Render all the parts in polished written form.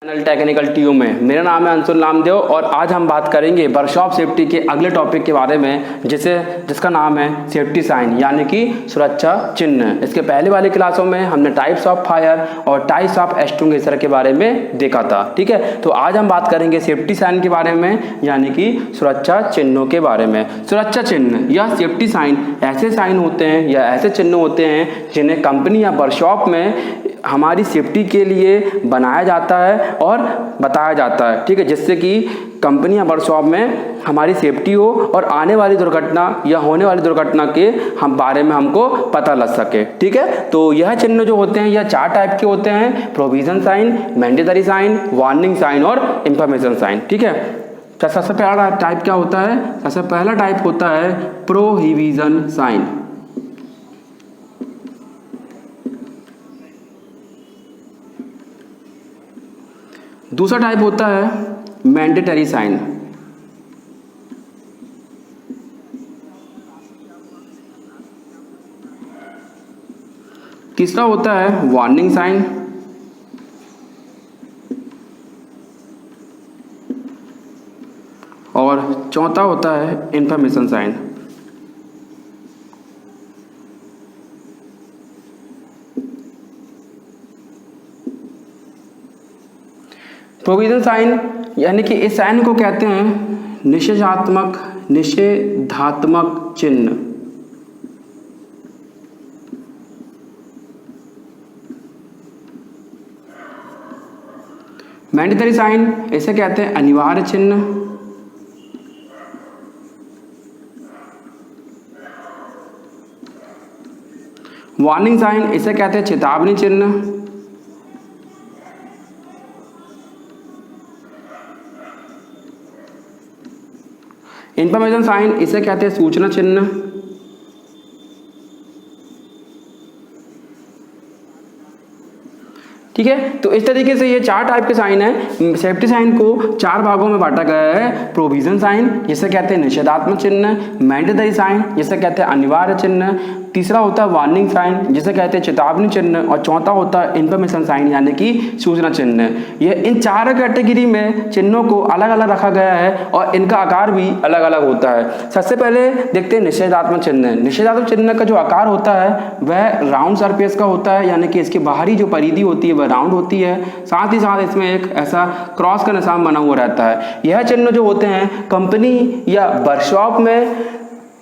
Technical TU में मेरा नाम है अंशुल नामदेव और आज हम बात करेंगे वर्कशॉप सेफ्टी के अगले टॉपिक के बारे में जिसका नाम है सेफ्टी साइन यानी कि सुरक्षा चिन्ह। इसके पहले वाली क्लासों में हमने टाइप्स ऑफ फायर और टाइप्स ऑफ एक्सटिंग्विशर के बारे में देखा था। ठीक है, तो आज हम बात करेंगे सेफ्टी साइन के बारे में यानी कि सुरक्षा चिन्हों के बारे में। सुरक्षा चिन्ह या सेफ्टी साइन ऐसे साइन होते हैं या ऐसे चिन्ह होते हैं जिन्हें कंपनी या वर्कशॉप में हमारी सेफ्टी के लिए बनाया जाता है और बताया जाता है। ठीक है, जिससे कि कंपनी या वर्कशॉप में हमारी सेफ्टी हो और आने वाली दुर्घटना या होने वाली दुर्घटना के बारे में हमको पता लग सके। ठीक है, तो यह चिन्ह जो होते हैं यह 4 टाइप के होते हैं: provision sign, mandatory sign, warning sign और इंफॉर्मेशन साइन। ठीक है, तो सबसे पहला टाइप क्या होता है? सबसे पहला टाइप होता है प्रोहिबिशन साइन। दूसरा टाइप होता है मैंडेटरी साइन। तीसरा होता है वार्निंग साइन। और चौथा होता है इंफॉर्मेशन साइन। प्रोविजन साइन यानी कि इस साइन को कहते हैं निषेधात्मक चिन्ह। मैंडेटरी साइन इसे कहते हैं अनिवार्य चिन्ह। वार्निंग साइन इसे कहते हैं चेतावनी चिन्ह। इंफॉर्मेशन साइन इसे कहते हैं सूचना चिन्ह। ठीक है, तो इस तरीके से ये 4 टाइप के साइन है। सेफ्टी साइन को 4 भागों में बांटा गया है: प्रोविजन साइन जिसे कहते हैं निषेधात्मक चिन्ह, मैंडेटरी साइन जिसे कहते हैं अनिवार्य चिन्ह, तीसरा होता है वार्निंग साइन जिसे कहते हैं चेतावनी चिन्ह और चौथा होता है इंफॉर्मेशन साइन यानी कि सूचना चिन्ह। यह इन 4 कैटेगरी में चिन्हों को अलग अलग रखा गया है और इनका आकार भी अलग अलग होता है। सबसे पहले देखते हैं निषेधात्मक चिन्ह। निषेधात्मक चिन्ह का जो आकार होता है वह राउंड सरफेस का होता है यानी कि इसकी बाहरी जो परिधि होती है वह राउंड होती है। साथ ही साथ इसमें एक ऐसा क्रॉस का निशान बना हुआ रहता है। यह चिन्ह जो होते हैं कंपनी या वर्कशॉप में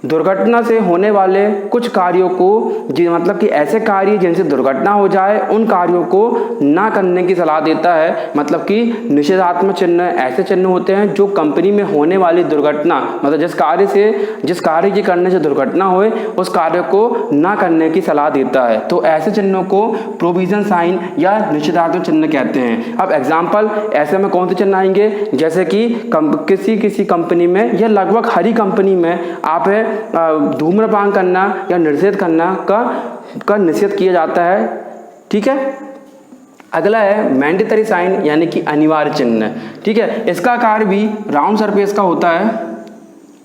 दुर्घटना से होने वाले कुछ कार्यों को मतलब कि ऐसे कार्य जिनसे दुर्घटना हो जाए उन कार्यों को ना करने की सलाह देता है। मतलब कि निषेधात्मक चिन्ह ऐसे चिन्ह होते हैं जो कंपनी में होने वाली दुर्घटना मतलब जिस कार्य के करने से दुर्घटना होए उस कार्य को ना करने की सलाह देता है। तो ऐसे चिन्हों को प्रोविजन साइन या निषेधात्मक चिन्ह कहते हैं। अब एग्जाम्पल ऐसे में कौन से चिन्ह आएंगे? जैसे कि किसी कंपनी में या लगभग हर ही कंपनी में आप धूम्रपान करना या निषेध करना का निषेध किया जाता है। ठीक है, अगला है मैंडेटरी साइन यानी कि अनिवार्य चिन्ह। ठीक है, इसका आकार भी राउंड सरफेस का होता है।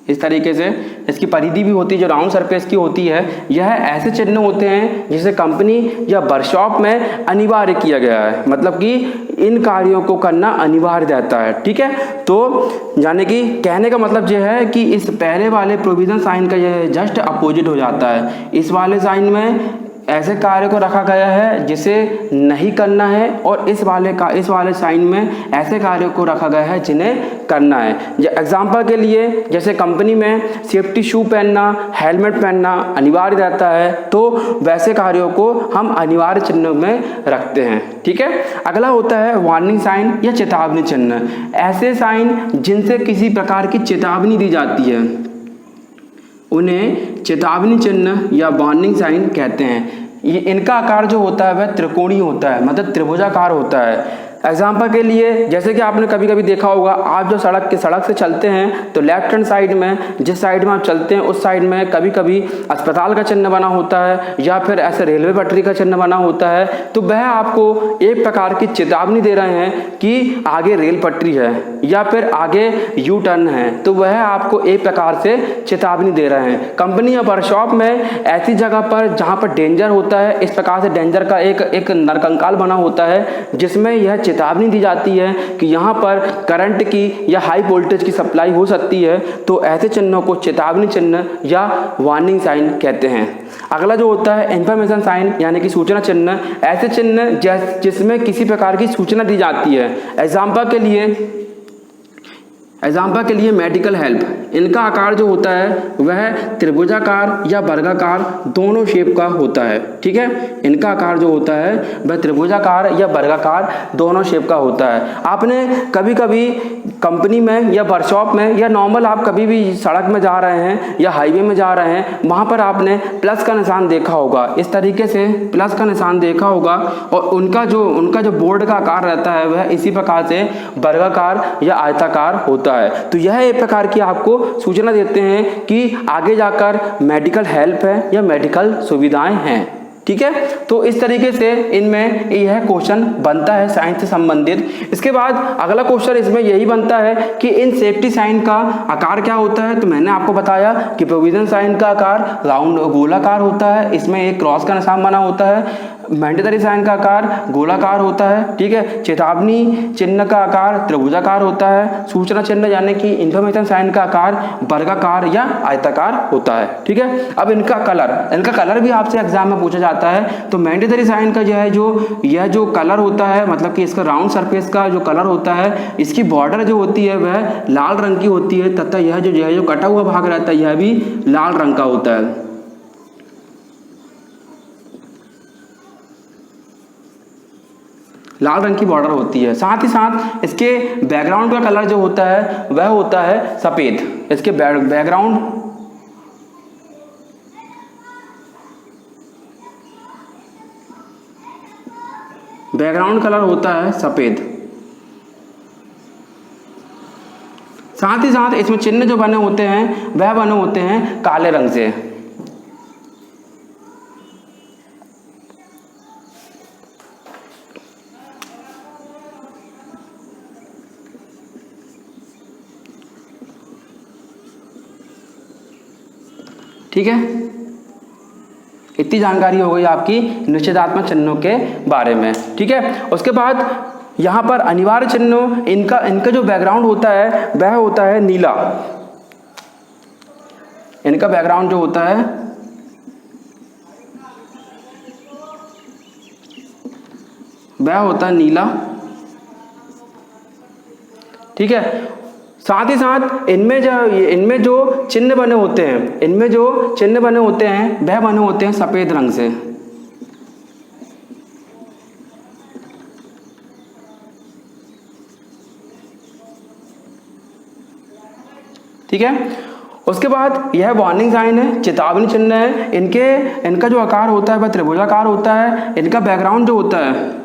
इस तरीके से इसकी परिधि भी होती है जो राउंड सरफेस की होती है। यह ऐसे चिन्ह होते हैं जिसे कंपनी या वर्कशॉप में अनिवार्य किया गया है, मतलब कि इन कार्यों को करना अनिवार्य रहता है। ठीक है, तो यानी कि कहने का मतलब यह है कि इस पहले वाले प्रोविजन साइन का यह जस्ट अपोजिट हो जाता है। इस वाले साइन में ऐसे कार्य को रखा गया है जिसे नहीं करना है और इस वाले साइन में ऐसे कार्यों को रखा गया है जिन्हें करना है। एग्जाम्पल के लिए जैसे कंपनी में सेफ्टी शू पहनना, हेलमेट पहनना अनिवार्य रहता है, तो वैसे कार्यों को हम अनिवार्य चिन्ह में रखते हैं। ठीक है, अगला होता है वार्निंग साइन या चेतावनी चिन्ह। ऐसे साइन जिनसे किसी प्रकार की चेतावनी दी जाती है उन्हें चेतावनी चिन्ह या वार्निंग साइन कहते हैं। ये इनका आकार जो होता है वह त्रिकोणीय होता है, मतलब त्रिभुजाकार होता है। एग्जाम्पल के लिए जैसे कि आपने कभी कभी देखा होगा, आप जो सड़क से चलते हैं तो लेफ्ट हैंड साइड में जिस साइड में आप चलते हैं उस साइड में कभी कभी अस्पताल का चिन्ह बना होता है या फिर ऐसे रेलवे पटरी का चिन्ह बना होता है। तो वह आपको एक प्रकार की चेतावनी दे रहे हैं कि आगे रेल पटरी है या फिर आगे यू टर्न है, तो वह आपको एक प्रकार से चेतावनी दे रहे हैं। कंपनी या वर्कशॉप में ऐसी जगह पर जहाँ पर डेंजर होता है, इस प्रकार से डेंजर का एक नरकंकाल बना होता है जिसमें यह चेतावनी दी जाती है कि यहाँ पर करंट की या हाई वोल्टेज की सप्लाई हो सकती है, तो ऐसे चिन्हों को चेतावनी चिन्ह या वार्निंग साइन कहते हैं। अगला जो होता है इंफॉर्मेशन साइन यानी कि सूचना चिन्ह, ऐसे चिन्ह जिसमें किसी प्रकार की सूचना दी जाती है। एग्जाम्पल के लिए मेडिकल हेल्प, इनका आकार जो होता है वह त्रिभुजाकार या वर्गाकार दोनों शेप का होता है। ठीक है, इनका आकार जो होता है वह त्रिभुजाकार या वर्गाकार दोनों शेप का होता है। आपने कभी कभी कंपनी में या वर्कशॉप में या नॉर्मल आप कभी भी सड़क में जा रहे हैं या हाईवे में जा रहे हैं, वहाँ पर आपने प्लस का निशान देखा होगा, इस तरीके से प्लस का निशान देखा होगा, और उनका जो बोर्ड का आकार रहता है वह इसी प्रकार से वर्गाकार या आयताकार होता है। तो यह एक प्रकार की आपको सूचना देते हैं कि आगे जाकर मेडिकल हेल्प है या मेडिकल सुविधाएं हैं। ठीक है, तो इस तरीके से इनमें यह क्वेश्चन बनता है साइंस से संबंधित। इसके बाद अगला क्वेश्चन इसमें यही बनता है कि इन सेफ्टी साइन का आकार क्या होता है। तो मैंने आपको बताया कि प्रोविजन साइन का आकार राउंड गोलाकार होता है, इसमें एक क्रॉस का निशान बना होता है। मैंडेटरी साइन का आकार गोलाकार होता है। ठीक है, चेतावनी चिन्ह का आकार त्रिभुजाकार होता है। सूचना चिन्ह यानी कि इंफॉर्मेशन साइन का आकार वर्गाकार या आयताकार होता है। ठीक है, अब इनका कलर भी आपसे एग्जाम में पूछा जाता है। तो मैंडेटरी साइन का यह जो कलर होता है, मतलब कि इसका राउंड सरफेस का जो कलर होता है, इसकी बॉर्डर जो होती है वह लाल रंग की होती है, तथा यह जो कटा हुआ भाग रहता है यह भी लाल रंग का होता है। लाल रंग की बॉर्डर होती है। साथ ही साथ इसके बैकग्राउंड का कलर जो होता है वह होता है सफेद। इसके बैकग्राउंड कलर होता है सफेद। साथ ही साथ इसमें चिन्ह जो बने होते हैं वह बने होते हैं काले रंग से। ठीक है, इतनी जानकारी हो गई आपकी निषेधात्मक चिन्हों के बारे में। ठीक है, उसके बाद यहाँ पर अनिवार्य चिन्हों, इनका जो बैकग्राउंड होता है वह होता है नीला। इनका बैकग्राउंड जो होता है वह होता है नीला। ठीक है, साथ ही साथ इनमें जो चिन्ह बने होते हैं वह बने होते हैं सफेद रंग से। ठीक है, उसके बाद यह वार्निंग साइन है, चेतावनी चिन्ह है। इनका जो आकार होता है वह त्रिभुजाकार होता है। इनका बैकग्राउंड जो होता है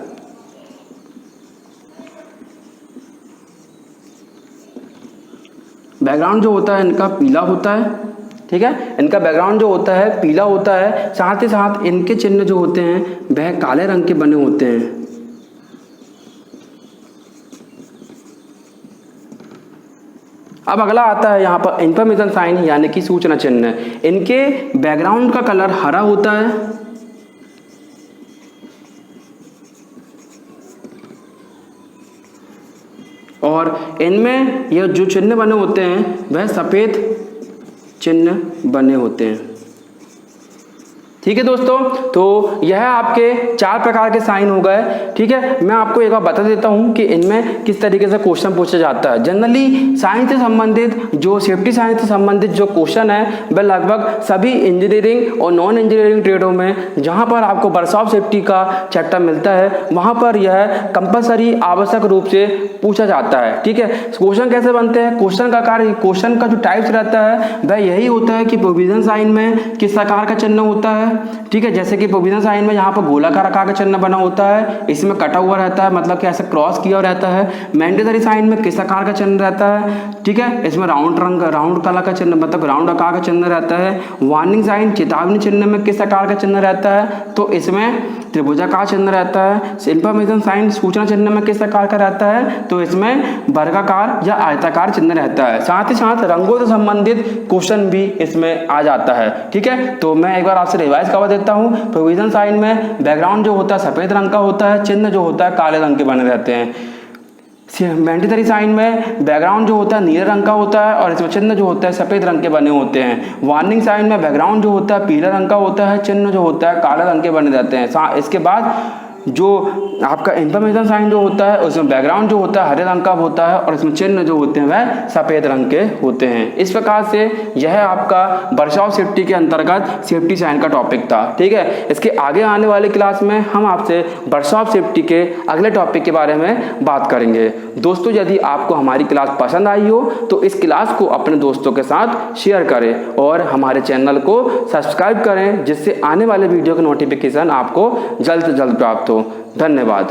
इनका पीला होता है। ठीक है, इनका बैकग्राउंड जो होता है पीला होता है। साथ ही साथ इनके चिन्ह जो होते हैं वह काले रंग के बने होते हैं। अब अगला आता है यहाँ पर इंफॉर्मेशन साइन यानी कि सूचना चिन्ह। इनके बैकग्राउंड का कलर हरा होता है और इनमें ये जो चिन्ह बने होते हैं वह सफ़ेद चिन्ह बने होते हैं। ठीक है दोस्तों, तो यह आपके 4 प्रकार के साइन हो गए। ठीक है, मैं आपको एक बार बता देता हूं कि इनमें किस तरीके से क्वेश्चन पूछा जाता है। जनरली साइंस से संबंधित जो सेफ्टी साइंस से संबंधित जो क्वेश्चन है वह लगभग सभी इंजीनियरिंग और नॉन इंजीनियरिंग ट्रेडों में जहां पर आपको वर्कशॉप सेफ्टी का चैप्टर मिलता है वहां पर यह कंपलसरी आवश्यक रूप से पूछा जाता है। ठीक है, क्वेश्चन कैसे बनते हैं, क्वेश्चन का जो टाइप्स रहता है वह यही होता है कि प्रोविजन साइन में किस आकार का चिन्ह होता है। ठीक है, जैसे कि प्रोविजन साइन में यहाँ पर गोलाकार आकार का चिन्ह बना होता है, इसमें कटा हुआ रहता है, मतलब कि ऐसे क्रॉस किया रहता है। मैंडेटरी साइन में किस आकार का चिन्ह रहता है। ठीक है, इसमें राउंड कलर का चिन्ह, मतलब राउंड आकार का चिन्ह रहता है। वार्निंग साइन चेतावनी चिन्ह में किस आकार का चिन्ह रहता है, तो इसमें त्रिभुजाकार चिन्ह रहता है। इंफॉर्मेशन साइन सूचना चिन्ह में किस आकार का रहता है, तो इसमें वर्गाकार या आयताकार चिन्ह रहता है। साथ ही साथ रंगों से संबंधित क्वेश्चन भी इसमें आ जाता है। ठीक है, तो मैं एक बार आपसे रिवाइज करवा देता हूँ। प्रोविजन साइन में बैकग्राउंड जो होता है सफेद रंग का होता है, चिन्ह जो होता है काले रंग के बने रहते हैं। मैंडेटरी साइन में बैकग्राउंड जो होता है नीले रंग का होता है और इसमें चिन्ह जो होता है सफेद रंग के बने होते हैं। वार्निंग साइन में बैकग्राउंड जो होता है पीले रंग का होता है, चिन्ह जो होता है काले रंग के बने रहते हैं। इसके बाद जो आपका इंफॉर्मेशन साइन जो होता है उसमें बैकग्राउंड जो होता है हरे रंग का होता है और इसमें चिन्ह जो होते हैं वह सफ़ेद रंग के होते हैं। इस प्रकार से यह आपका वर्कशॉप सेफ्टी के अंतर्गत सेफ्टी साइन का टॉपिक था। ठीक है, इसके आगे आने वाले क्लास में हम आपसे वर्कशॉप सेफ्टी के अगले टॉपिक के बारे में बात करेंगे। दोस्तों, यदि आपको हमारी क्लास पसंद आई हो तो इस क्लास को अपने दोस्तों के साथ शेयर करें और हमारे चैनल को सब्सक्राइब करें, जिससे आने वाले वीडियो का नोटिफिकेशन आपको जल्द से जल्द प्राप्त हो। धन्यवाद।